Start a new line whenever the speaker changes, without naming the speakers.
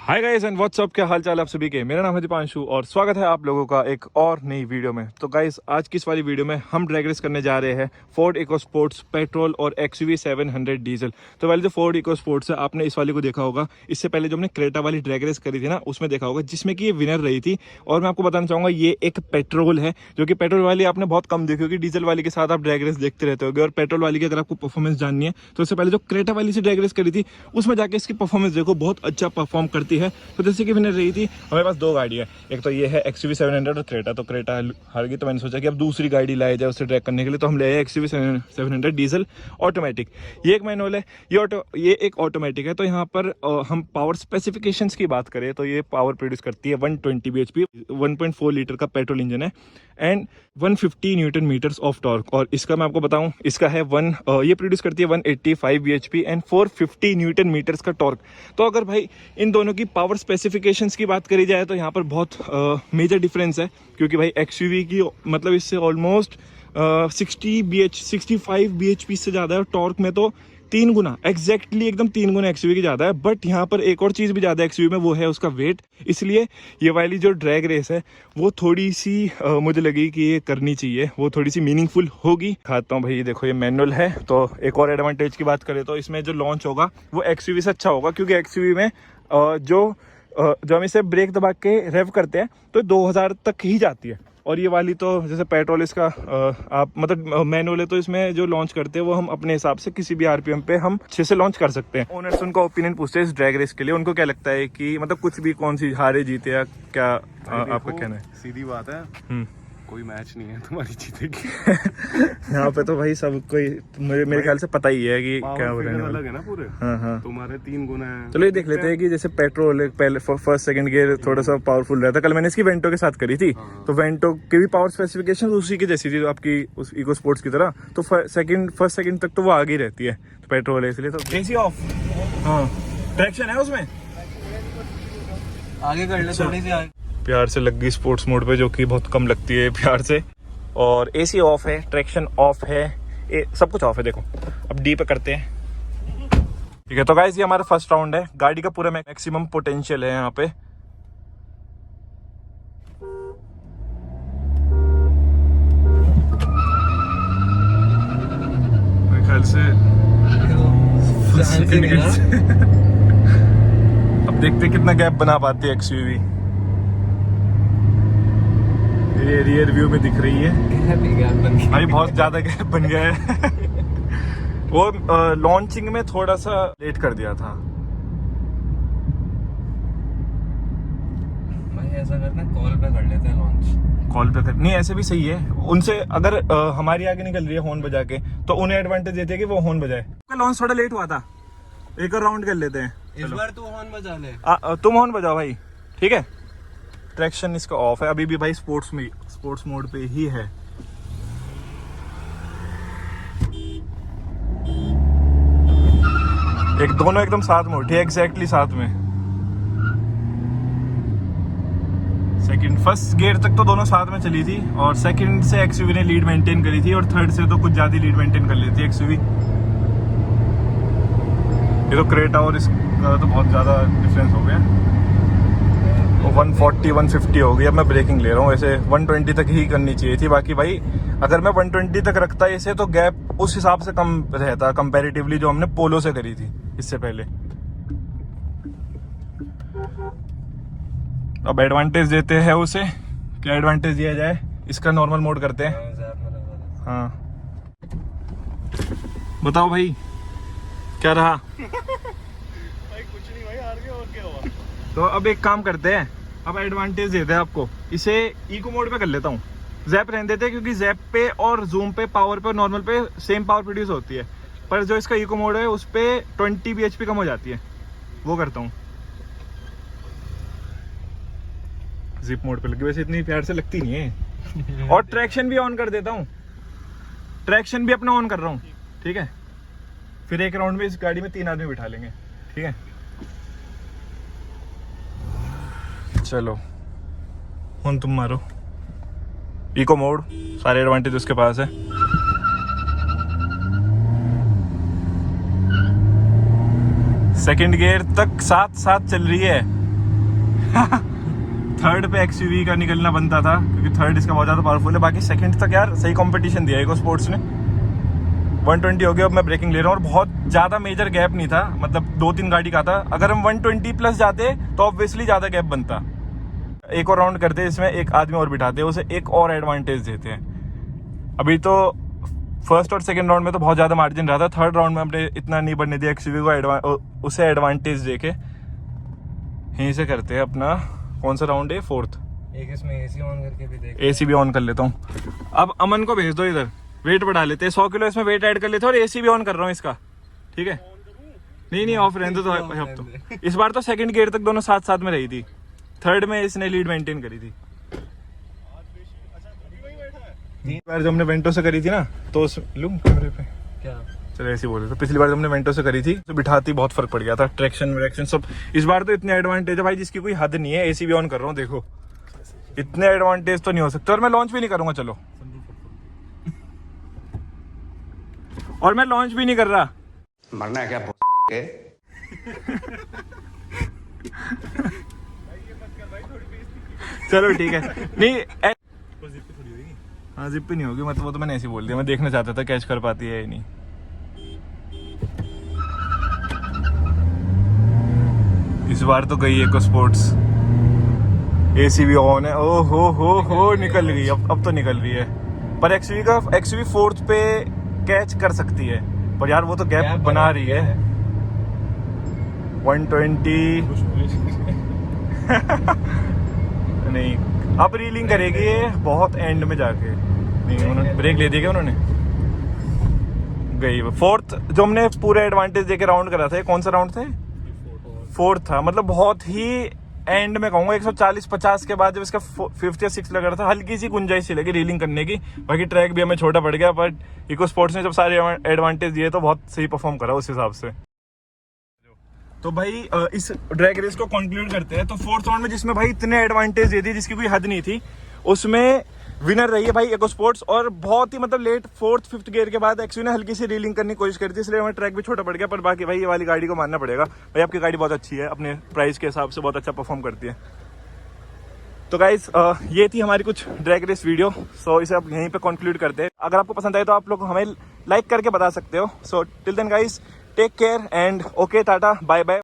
Hi guys and WhatsApp, क्या हाल चाल है आप सभी के। मेरा नाम है दीपांशु और स्वागत है आप लोगों का एक और नई वीडियो में। तो गाइस आज की इस वाली वीडियो में हम ड्रैग रेस करने जा रहे हैं फोर्ड इकोस्पोर्ट्स पेट्रोल और XUV 700 डीजल। तो वाली जो फोर्ड इकोस्पोर्ट्स है आपने इस वाली को देखा होगा, इससे पहले जो हमने क्रेटा वाली ड्रैग रेस करी थी ना उसमें देखा होगा, जिसमें कि ये विनर रही थी। और मैं आपको बताना चाहूँगा ये एक पेट्रोल है, जो कि पेट्रोल वाली आपने बहुत कम देखी होगी, डीजल वाली के साथ आप ड्रैग रेस देखते रहते होगे। और पेट्रोल वाली की अगर आपको परफॉर्मेंस जाननी है तो इससे पहले जो क्रेटा वाली से ड्रैग रेस करी थी उसमें जाके इसकी परफॉर्मेंस देखो, बहुत अच्छा परफॉर्म करती है। तो जैसे कि विनर रही थी, हमारे पास दो गाड़ी है, एक तो ये है XUV 700 और क्रेटा। तो क्रेटा हार गई तो मैंने सोचा कि अब दूसरी गाड़ी लाई जाए उससे ट्रैक करने के लिए। तो हम ले आए XUV 700 डीजल ऑटोमेटिक। ये एक मैनुअल है, ये एक ऑटोमेटिक है। तो यहाँ पर हम पावर स्पेसिफिकेशंस की बात करें तो ये पावर प्रोड्यूस करती है 120 bhp, 1.4 लीटर का पेट्रोल इंजन है and 150 newton metres of torque. और इसका मैं आपको बताऊं, इसका है ये प्रोड्यूस करती है 185 bhp एंड 450 न्यूटन मीटर्स का टॉर्क। तो अगर भाई इन दोनों की पावर स्पेसिफिकेशंस की बात करी जाए तो यहाँ पर बहुत मेजर डिफरेंस है, क्योंकि भाई XUV की मतलब इससे ऑलमोस्ट 65 bhp से ज़्यादा है और टॉर्क में तो 3 गुना, एग्जैक्टली एकदम 3 गुना XUV की ज़्यादा है। बट यहाँ पर एक और चीज़ भी ज़्यादा है XUV में, वो है उसका वेट। इसलिए ये वाली जो ड्रैग रेस है वो थोड़ी सी मुझे लगी कि ये करनी चाहिए, वो थोड़ी सी मीनिंगफुल होगी। खाता हूँ भाई, देखो ये मैनुअल है। तो एक और एडवांटेज की बात करें तो इसमें जो लॉन्च होगा वो XUV से अच्छा होगा, क्योंकि XUV में जो हम इसे ब्रेक दबा के रेव करते हैं तो 2000 तक ही जाती है। और ये वाली तो जैसे पेट्रोल इसका आप मतलब मैनुअल है, तो इसमें जो लॉन्च करते हैं वो हम अपने हिसाब से किसी भी RPM पे हम अच्छे से लॉन्च कर सकते हैं। ओनर्स उनका ओपिनियन पूछते हैं इस ड्रैग रेस के लिए, उनको क्या लगता है कि मतलब कुछ भी कौन सी हारे जीते या क्या आपका कहना है।
सीधी बात है, कोई मैच नहीं है तुम्हारी जीतेगी।
यहाँ पे तो भाई सब कोई मेरे ख्याल से पता ही है कि क्या हो रहा है।
अलग है ना पूरे।
हाँ।
तुम्हारे 3 गुना है।
चलो ये देख लेते हैं कि जैसे पेट्रोल पहले फर्स्ट सेकंड गियर थोड़ा सा पावरफुल रहता है। कल मैंने इसकी वेंटो के साथ करी थी, तो वेंटो की भी पावर स्पेसिफिकेशन उसी की जैसी थी, तो आपकी उस इको स्पोर्ट्स की तरह। तो फर्स्ट सेकंड तक तो वो आगे रहती है, तो पेट्रोल है इसलिए। तो AC ऑफ, हाँ ट्रैक्शन है उसमें,
आगे कर ले थोड़ी सी आगे।
प्यार से लग गई स्पोर्ट्स मोड पे, जो कि बहुत कम लगती है प्यार से। और AC ऑफ है, ट्रैक्शन ऑफ है, सब कुछ ऑफ है। देखो अब D पे करते हैं, ठीक है। तो गाइस ये हमारा फर्स्ट राउंड है, गाड़ी का पूरा मैक्सिमम पोटेंशियल है यहाँ पे। मेरे ख्याल से अब देखते कितना गैप बना पाती है XUV। ये रियर व्यू में दिख रही है भाई, बहुत ज्यादा गैप बन गया है। वो लॉन्चिंग में थोड़ा सा लेट कर दिया था
भाई। ऐसा करना, कॉल पे कर लेते हैं लॉन्च।
कॉल पे कर, नहीं ऐसे भी सही है। उनसे अगर हमारी आगे निकल रही है हॉर्न बजा के, तो उन्हें एडवांटेज देते हैं कि वो हॉर्न बजाए। लॉन्च थोड़ा लेट हुआ था, एक और राउंड कर लेते हैं।
इस बार तू हॉर्न बजा ले।
तुम हॉर्न बजाओ भाई, ठीक है। ट्रैक्शन इसका ऑफ है अभी भी भाई, स्पोर्ट्स मोड पे ही है। एक दोनों एकदम साथ में उठे, एग्जैक्टली साथ में। फर्स्ट गियर तक तो दोनों साथ में चली थी, और सेकंड से XUV ने लीड मेंटेन करी थी, और थर्ड से तो कुछ ज्यादा लीड मेंटेन कर लेती है XUV। ये तो क्रेटा और इसका तो बहुत ज्यादा डिफरेंस हो गया, 140-150 हो गई। अब मैं ब्रेकिंग ले रहा हूँ, वैसे 120 तक ही करनी चाहिए थी। बाकी भाई अगर मैं 120 तक रखता इसे तो गैप उस हिसाब से कम रहता कंपैरेटिवली, जो हमने पोलो से करी थी इससे पहले। अब एडवांटेज देते हैं उसे, क्या एडवांटेज दिया जाए, इसका नॉर्मल मोड करते हैं। हाँ बताओ भाई क्या रहा।
भाई कुछ नहीं भाई, हार गए और क्या हुआ।
तो अब एक काम करते हैं, अब एडवांटेज देते हैं आपको, इसे इको मोड पे कर लेता हूँ। जैप रहने देते हैं, क्योंकि जैप पे और जूम पे पावर पे और नॉर्मल पे सेम पावर प्रोड्यूस होती है, पर जो इसका इको मोड है उस पे 20 bhp कम हो जाती है, वो करता हूँ। जिप मोड पे लगी, वैसे इतनी प्यार से लगती नहीं है। और ट्रैक्शन भी ऑन कर देता हूँ, ट्रैक्शन भी अपना ऑन कर रहा हूँ, ठीक है। फिर एक राउंड में इस गाड़ी में 3 आदमी बिठा लेंगे, ठीक है। चलो हुन तुम मारो इको मोड, सारे एडवांटेज उसके पास है। सेकंड गियर तक साथ साथ चल रही है, थर्ड पे एक्सयूवी का निकलना बनता था क्योंकि थर्ड इसका बहुत ज़्यादा पावरफुल है। बाकी सेकंड तक यार सही कंपटीशन दिया इको स्पोर्ट्स ने। 120 हो गया, अब मैं ब्रेकिंग ले रहा हूँ और बहुत ज़्यादा मेजर गैप नहीं था, मतलब 2-3 गाड़ी का था। अगर हम 120 प्लस जाते तो ऑब्वियसली ज़्यादा गैप बनता। एक और राउंड करते हैं, इसमें एक आदमी और बिठाते हैं, उसे एक और एडवांटेज देते हैं। अभी तो फर्स्ट और सेकंड राउंड में तो बहुत ज़्यादा मार्जिन रहा था, थर्ड राउंड में हमने इतना नहीं बढ़ने दिया एक्सयूवी को, उसे एडवांटेज देके यहीं से करते हैं अपना। कौन सा राउंड है? फोर्थ।
एक इसमें एसी ऑन करके भी देख।
एसी भी ऑन कर लेता हूँ। अब अमन को भेज दो इधर, वेट बढ़ा लेते हैं, 100 किलो इसमें वेट ऐड कर लेते हैं और एसी भी ऑन कर रहा हूँ इसका, ठीक है? नहीं ऑफ रहने दो तो अब तो। इस बार तो सेकंड गियर तक दोनों साथ साथ में रही थी, थर्ड में इसने लीड मेंटेन करी थी। बार जब हमने वेंटो से करी थी ना तो लूं कैमरे पे
क्या?
चलो ऐसे बोले तो पिछली बार जब हमने वेंटो से करी थी तो बिठाती बहुत फर्क पड़ गया था, ट्रैक्शन व्रैक्शन सब। इस बार तो इतने एडवांटेज है भाई जिसकी कोई हद नहीं है। एसी भी ऑन कर रहा हूँ, देखो इतने एडवांटेज तो नहीं हो सकते। और मैं लॉन्च भी नहीं करूंगा, चलो और मैं लॉन्च भी नहीं कर रहा।
मरना है क्या के?
चलो ठीक है। नहीं हाँ जिप भी नहीं होगी, मतलब वो तो मैंने ऐसे बोल दिया, मैं देखना चाहता था कैच कर पाती है या नहीं। इस बार तो गई इको स्पोर्ट्स, एसी भी ऑन है। ओ हो निकल गई, अब तो निकल रही है। पर एक्सयूवी फोर्थ पे कैच कर सकती है, पर यार वो तो गैप बना रही है। 120 नहीं, अब रीलिंग करेगी ये बहुत एंड में जाके। नहीं उन्होंने ब्रेक ले दिया, उन्होंने गई फोर्थ। जो हमने पूरे एडवांटेज देके राउंड करा था, कौन सा राउंड था? फोर्थ था, मतलब बहुत ही एंड में कहूँगा 140-50 के बाद जब इसका 5th या 6th लग रहा था, हल्की सी गुंजाइश सी लगी रीलिंग करने की। बाकी ट्रैक भी हमें छोटा पड़ गया, पर इको स्पोर्ट्स ने जब सारे एडवांटेज दिए तो बहुत सही परफॉर्म करा उस हिसाब से। तो भाई इस ड्रैग रेस को कंक्लूड करते हैं। तो फोर्थ राउंड में जिसमें भाई इतने एडवांटेज दे दी जिसकी कोई हद नहीं थी, उसमें विनर रही है भाई इको स्पोर्ट्स। और बहुत ही मतलब लेट 4th-5th गियर के बाद एक्चुअली ने हल्की सी रीलिंग करने की कोशिश करी थी, इसलिए हमें ट्रैक भी छोटा पड़ गया। पर बाकी भाई ये वाली गाड़ी को मानना पड़ेगा, भाई आपकी गाड़ी बहुत अच्छी है, अपने प्राइस के हिसाब से बहुत अच्छा परफॉर्म करती है। तो गाइस ये थी हमारी कुछ ड्रैग रेस वीडियो। सो इसे आप यहीं पे कंक्लूड करते हैं। अगर आपको पसंद आए तो आप लोग हमें लाइक करके बता सकते हो। So till then guys, take care and okay, tata bye bye.